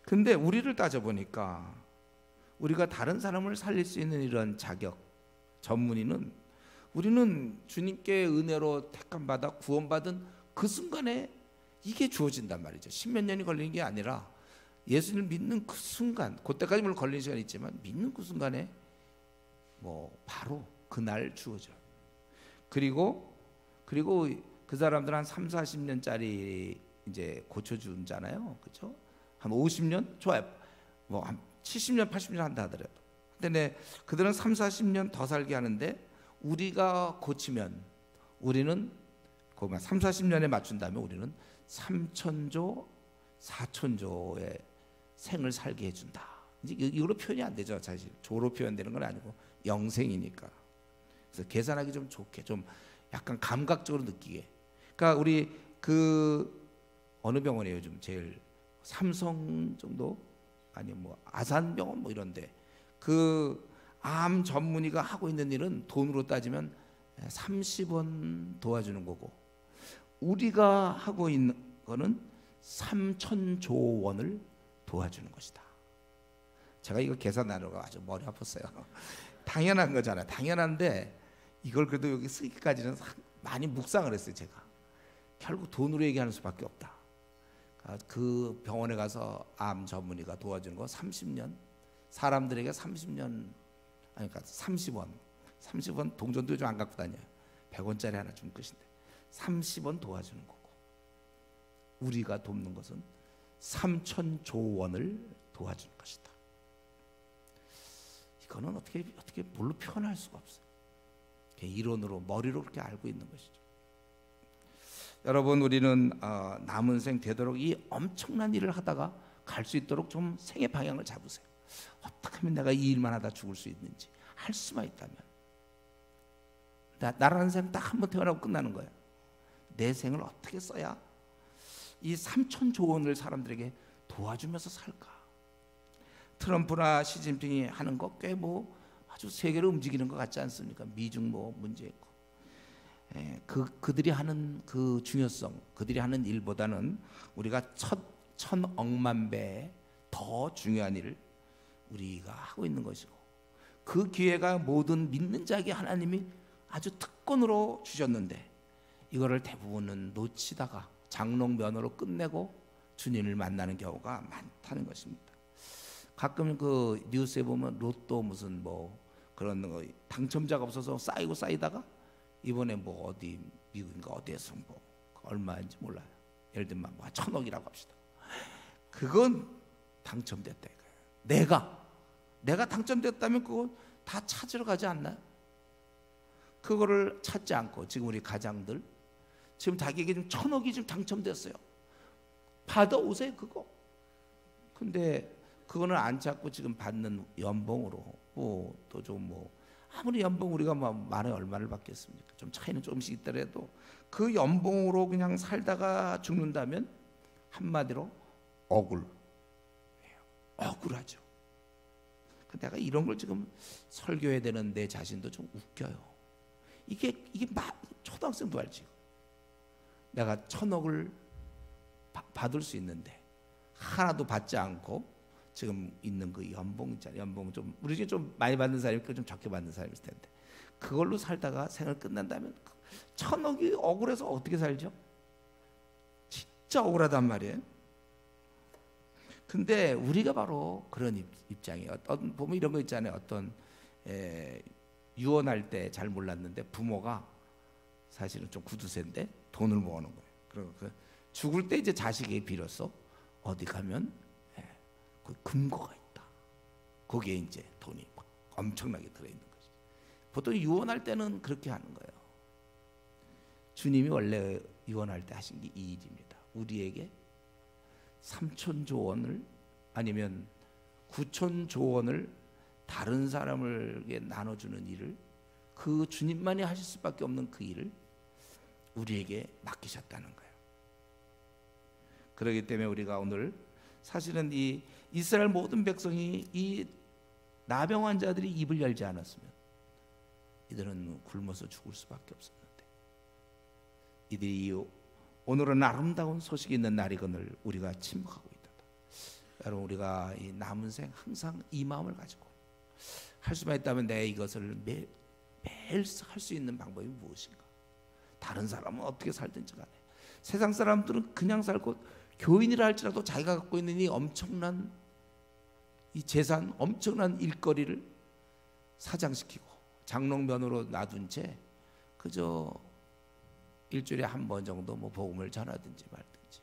Speaker 1: 근데 우리를 따져보니까 우리가 다른 사람을 살릴 수 있는 이런 자격, 전문의는 우리는 주님께 은혜로 택함받아 구원받은 그 순간에 이게 주어진단 말이죠. 10몇 년이 걸리는 게 아니라 예수님을 믿는 그 순간, 그때까지 물론 걸리는 시간이 있지만 믿는 그 순간에 뭐 바로 그날 주어져요. 그리고 그 사람들 한 3, 40년짜리 이제 고쳐주잖아요. 그렇죠? 한 50년? 좋아요. 뭐 한 70년, 80년 한다 하더라도. 근데 그들은 3, 40년 더 살게 하는데 우리가 고치면 우리는 3, 40년에 맞춘다면 우리는 3천조, 4천조의 생을 살게 해준다. 이제 이걸로 표현이 안 되죠. 사실 조로 표현되는 건 아니고 영생이니까. 그래서 계산하기 좀 좋게, 좀 약간 감각적으로 느끼게. 그러니까 우리 그 어느 병원이에요 요즘 제일 삼성 정도 아니면 뭐 아산병원 뭐 이런데 그 암 전문의가 하고 있는 일은 돈으로 따지면 30원 도와주는 거고, 우리가 하고 있는 거는 3천조 원을 도와주는 것이다. 제가 이거 계산하려고 아주 머리 아팠어요. 당연한 거잖아요. 당연한데 이걸 그래도 여기 쓰기까지는 많이 묵상을 했어요. 제가 결국 돈으로 얘기하는 수밖에 없다. 그 병원에 가서 암 전문의가 도와주는 거 30년, 사람들에게 30년, 아니 그러니까 30원 동전도 좀 안 갖고 다녀요. 100원짜리 하나 준 것인데 30원 도와주는 거고, 우리가 돕는 것은 3천조 원을 도와주는 것이다. 이거는 어떻게 뭘로 표현할 수가 없어요. 이론으로, 머리로 그렇게 알고 있는 것이죠. 여러분, 우리는 남은 생 되도록 이 엄청난 일을 하다가 갈 수 있도록 좀 생의 방향을 잡으세요. 어떻게 하면 내가 이 일만 하다 죽을 수 있는지 할 수만 있다면, 나라는 생은 딱 한 번 태어나고 끝나는 거예요. 내 생을 어떻게 써야 이 3천조 원을 사람들에게 도와주면서 살까? 트럼프나 시진핑이 하는 거 꽤 뭐 아주 세계를 움직이는 것 같지 않습니까? 미중 뭐 문제 있고, 그들이 하는 그 중요성, 그들이 하는 일보다는 우리가 천억만 배 더 중요한 일을 우리가 하고 있는 것이고, 그 기회가 모든 믿는 자에게 하나님이 아주 특권으로 주셨는데 이거를 대부분은 놓치다가 장롱면허로 끝내고 주님을 만나는 경우가 많다는 것입니다. 가끔 그 뉴스에 보면 로또 무슨 뭐 그런 거 당첨자가 없어서 쌓이다가 이번에 뭐 어디 미국인가 어디에서 뭐 얼마인지 몰라요. 예를 들면 뭐 1,000억이라고 합시다. 그건 당첨됐다 이거예요. 내가 당첨됐다면 그거 다 찾으러 가지 않나요? 그거를 찾지 않고 지금 우리 가장들 지금 자기에게 좀 1,000억이 좀 당첨됐어요. 받아오세요 그거. 근데 그거는 안 찾고 지금 받는 연봉으로 또 좀 뭐 아무리 연봉 우리가 뭐 만에 얼마를 받겠습니까? 좀 차이는 조금씩 있더라도 그 연봉으로 그냥 살다가 죽는다면 한마디로 억울하죠. 내가 이런 걸 지금 설교해야 되는 내 자신도 좀 웃겨요. 이게 초등학생도 알지. 내가 1,000억을 받을 수 있는데 하나도 받지 않고 지금 있는 그 연봉 있잖아요. 연봉 좀 우리 중에 좀 많이 받는 사람이 좀 적게 받는 사람일 텐데 그걸로 살다가 생을 끝난다면 1,000억이 억울해서 어떻게 살죠? 진짜 억울하단 말이에요. 근데 우리가 바로 그런 입장이에요. 보면 이런 거 있잖아요. 어떤 유언할 때 잘 몰랐는데 부모가 사실은 좀 구두쇠인데 돈을 모으는 거예요. 그리고 죽을 때 이제 자식에게 빌었어. 어디 가면 그 금고가 있다. 거기에 이제 돈이 엄청나게 들어있는 거죠. 보통 유언할 때는 그렇게 하는 거예요. 주님이 원래 유언할 때 하신 게 이 일입니다. 우리에게 3천조 원을 아니면 9천조 원을 다른 사람에게 나눠주는 일을, 그 주님만이 하실 수밖에 없는 그 일을 우리에게 맡기셨다는 거예요. 그렇기 때문에 우리가 오늘 사실은 이 이스라엘 모든 백성이 이 나병 환자들이 입을 열지 않았으면 이들은 굶어서 죽을 수밖에 없었는데, 이들이 오늘은 아름다운 소식이 있는 날이거늘 우리가 침묵하고 있다. 여러분, 우리가 이 남은 생 항상 이 마음을 가지고 할 수만 있다면 내 이것을 매일 할 수 있는 방법이 무엇인가? 다른 사람은 어떻게 살든지 간에 세상 사람들은 그냥 살고 교인이라 할지라도 자기가 갖고 있는 이 엄청난 이 재산, 엄청난 일거리를 사장시키고 장롱면으로 놔둔 채 그저 일주일에 한 번 정도 뭐 복음을 전하든지 말든지.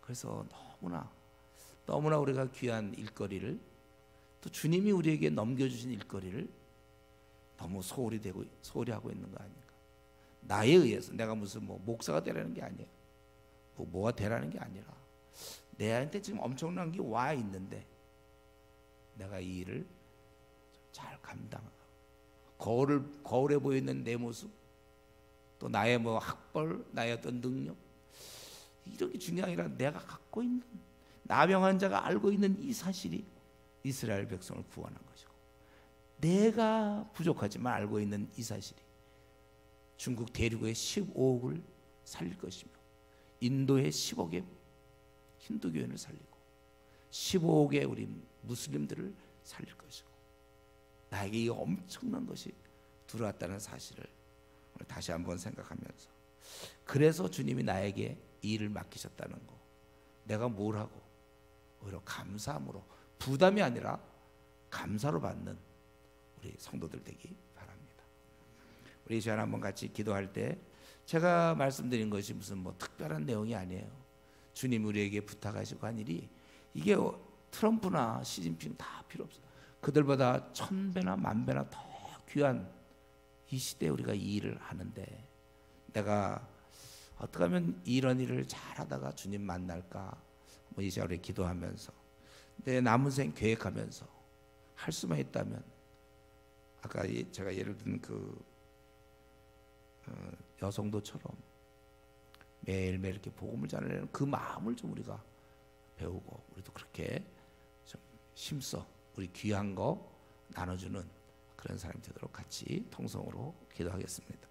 Speaker 1: 그래서 너무나 우리가 귀한 일거리를, 또 주님이 우리에게 넘겨주신 일거리를 너무 소홀히 하고 있는 거 아닌가? 나에 의해서 내가 무슨 뭐 목사가 되라는 게 아니에요. 뭐가 되라는 게 아니라 내한테 지금 엄청난 게 와 있는데 내가 이 일을 잘 감당하고 거울에 보이는 내 모습, 또 나의 뭐 학벌, 나의 어떤 능력, 이런 게 중요한 게 아니라 내가 갖고 있는 나병 환자가 알고 있는 이 사실이 이스라엘 백성을 구원한 것이고, 내가 부족하지만 알고 있는 이 사실이 중국 대륙의 15억을 살릴 것이며 인도의 10억의 힌두교인을 살리고 15억의 우리 무슬림들을 살릴 것이고, 나에게 이 엄청난 것이 들어왔다는 사실을 오늘 다시 한번 생각하면서, 그래서 주님이 나에게 이 일을 맡기셨다는 거, 내가 뭘 하고 오히려 감사함으로, 부담이 아니라 감사로 받는 우리 성도들 되기 바랍니다. 우리 이 시간 한번 같이 기도할 때 제가 말씀드린 것이 무슨 뭐 특별한 내용이 아니에요. 주님 우리에게 부탁하시고 한 일이, 이게 트럼프나 시진핑 다 필요 없어요. 그들보다 1000배나 10,000배나 더 귀한 이 시대에 우리가 이 일을 하는데, 내가 어떻게 하면 이런 일을 잘하다가 주님 만날까, 뭐 이제 우리 기도하면서 내 남은 생 계획하면서 할 수만 있다면, 아까 제가 예를 든 그 여성도처럼 매일매일 이렇게 복음을 전하려는 그 마음을 좀 우리가 배우고, 우리도 그렇게 좀 힘써 우리 귀한 거 나눠주는 그런 사람이 되도록 같이 통성으로 기도하겠습니다.